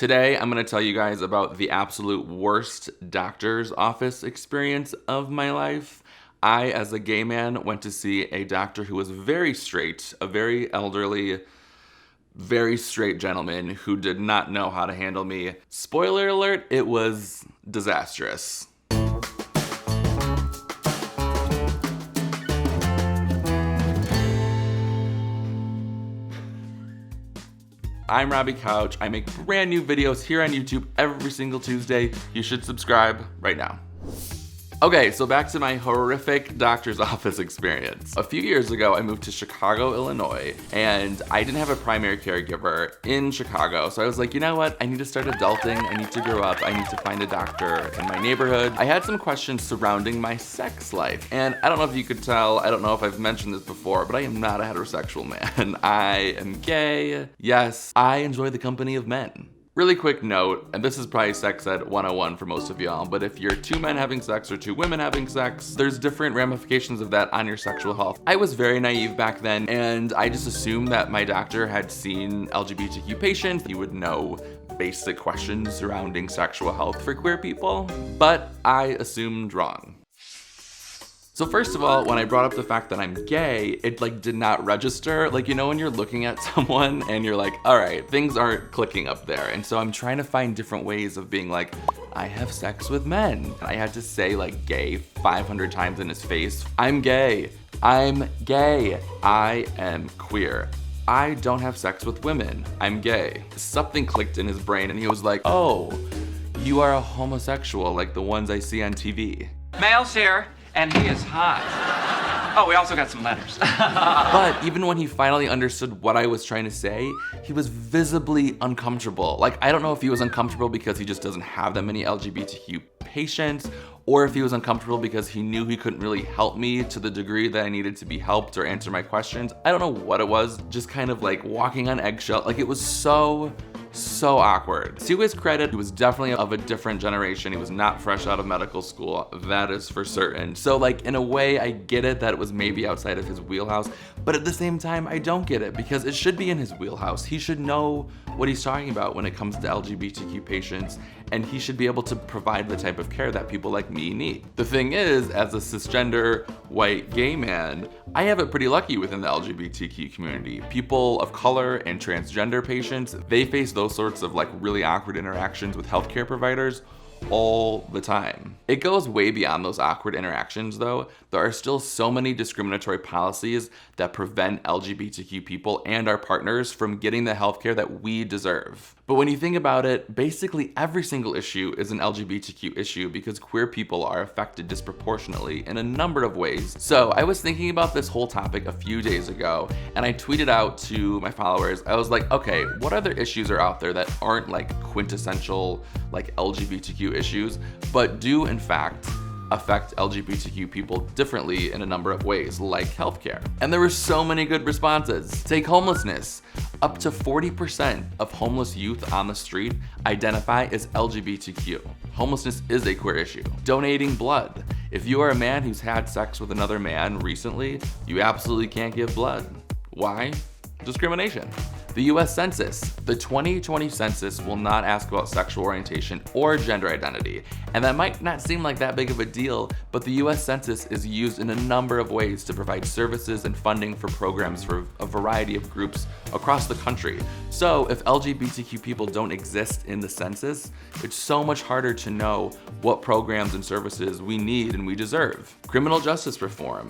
Today, I'm gonna tell you guys about the absolute worst doctor's office experience of my life. I, as a gay man, went to see a doctor who was very straight, a very elderly, very straight gentleman who did not know how to handle me. Spoiler alert, it was disastrous. I'm Robbie Couch. I make brand new videos here on YouTube every single Tuesday. You should subscribe right now. Okay, so back to my horrific doctor's office experience. A few years ago, I moved to Chicago, Illinois, and I didn't have a primary caregiver in Chicago. So I was like, you know what? I need to start adulting. I need to grow up. I need to find a doctor in my neighborhood. I had some questions surrounding my sex life. And I don't know if you could tell, I don't know if I've mentioned this before, but I am not a heterosexual man. I am gay. Yes, I enjoy the company of men. Really quick note, and this is probably sex ed 101 for most of y'all, but if you're two men having sex or two women having sex, there's different ramifications of that on your sexual health. I was very naive back then, and I just assumed that my doctor had seen LGBTQ patients. He would know basic questions surrounding sexual health for queer people, but I assumed wrong. So first of all, when I brought up the fact that I'm gay, it did not register. When you're looking at someone and you're like, all right, things aren't clicking up there. And so I'm trying to find different ways of being like, I have sex with men. And I had to say gay 500 times in his face. I'm gay. I'm gay. I am queer. I don't have sex with women. I'm gay. Something clicked in his brain and he was like, oh, you are a homosexual like the ones I see on TV. Mail's here. And he is hot. Oh, we also got some letters. But even when he finally understood what I was trying to say, he was visibly uncomfortable. I don't know if he was uncomfortable because he just doesn't have that many LGBTQ patients, or if he was uncomfortable because he knew he couldn't really help me to the degree that I needed to be helped or answer my questions. I don't know what it was, just kind of walking on eggshells. It was so awkward. To his credit, he was definitely of a different generation. He was not fresh out of medical school, that is for certain. So in a way, I get it that it was maybe outside of his wheelhouse, but at the same time, I don't get it because it should be in his wheelhouse. He should know what he's talking about when it comes to LGBTQ patients, and he should be able to provide the type of care that people like me need. The thing is, as a cisgender, white, gay man, I have it pretty lucky within the LGBTQ community. People of color and transgender patients, they face those sorts of really awkward interactions with healthcare providers all the time. It goes way beyond those awkward interactions though. There are still so many discriminatory policies that prevent LGBTQ people and our partners from getting the healthcare that we deserve. But when you think about it, basically every single issue is an LGBTQ issue because queer people are affected disproportionately in a number of ways. So I was thinking about this whole topic a few days ago and I tweeted out to my followers, I was like, okay, what other issues are out there that aren't quintessential LGBTQ issues, but do in fact affect LGBTQ people differently in a number of ways, like healthcare? And there were so many good responses. Take homelessness. Up to 40% of homeless youth on the street identify as LGBTQ. Homelessness is a queer issue. Donating blood. If you are a man who's had sex with another man recently, you absolutely can't give blood. Why? Discrimination. The US Census. The 2020 census will not ask about sexual orientation or gender identity. And that might not seem like that big of a deal, but the US Census is used in a number of ways to provide services and funding for programs for a variety of groups across the country. So if LGBTQ people don't exist in the census, it's so much harder to know what programs and services we need and we deserve. Criminal justice reform.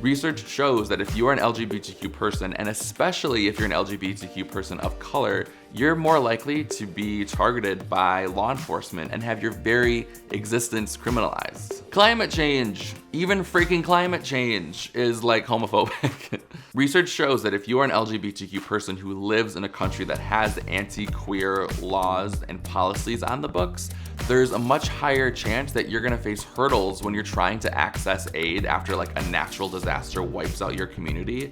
Research shows that if you are an LGBTQ person, and especially if you're an LGBTQ person of color, you're more likely to be targeted by law enforcement and have your very existence criminalized. Climate change. Even freaking climate change is homophobic. Research shows that if you are an LGBTQ person who lives in a country that has anti-queer laws and policies on the books, there's a much higher chance that you're gonna face hurdles when you're trying to access aid after a natural disaster wipes out your community.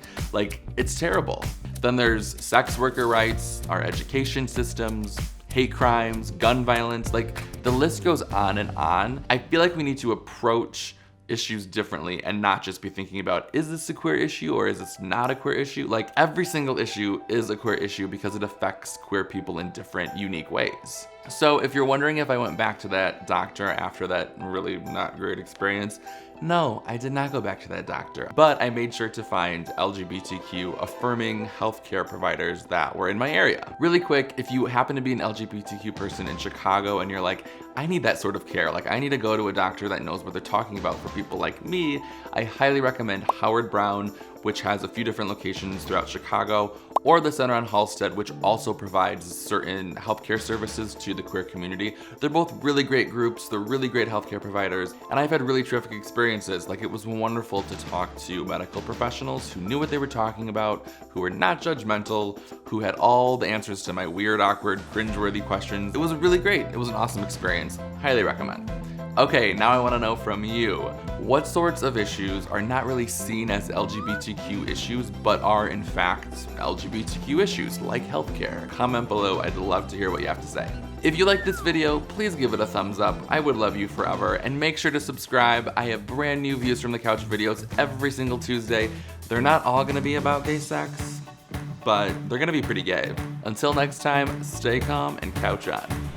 It's terrible. Then there's sex worker rights, our education systems, hate crimes, gun violence, the list goes on and on. I feel like we need to approach issues differently and not just be thinking about, is this a queer issue or is this not a queer issue? Like, every single issue is a queer issue because it affects queer people in different, unique ways. So if you're wondering if I went back to that doctor after that really not great experience, no, I did not go back to that doctor, but I made sure to find LGBTQ affirming healthcare providers that were in my area. Really quick, if you happen to be an LGBTQ person in Chicago and you're like, I need that sort of care, like I need to go to a doctor that knows what they're talking about for people like me, I highly recommend Howard Brown, which has a few different locations throughout Chicago, or the Center on Halsted, which also provides certain healthcare services to the queer community. They're both really great groups, they're really great healthcare providers, and I've had really terrific experiences. Like, it was wonderful to talk to medical professionals who knew what they were talking about, who were not judgmental, who had all the answers to my weird, awkward, cringeworthy questions. It was really great. It was an awesome experience. Highly recommend. Okay, now I want to know from you, what sorts of issues are not really seen as LGBTQ issues, but are in fact LGBTQ issues, like healthcare? Comment below, I'd love to hear what you have to say. If you like this video, please give it a thumbs up. I would love you forever. And make sure to subscribe. I have brand new Views from the Couch videos every single Tuesday. They're not all gonna be about gay sex, but they're gonna be pretty gay. Until next time, stay calm and couch on.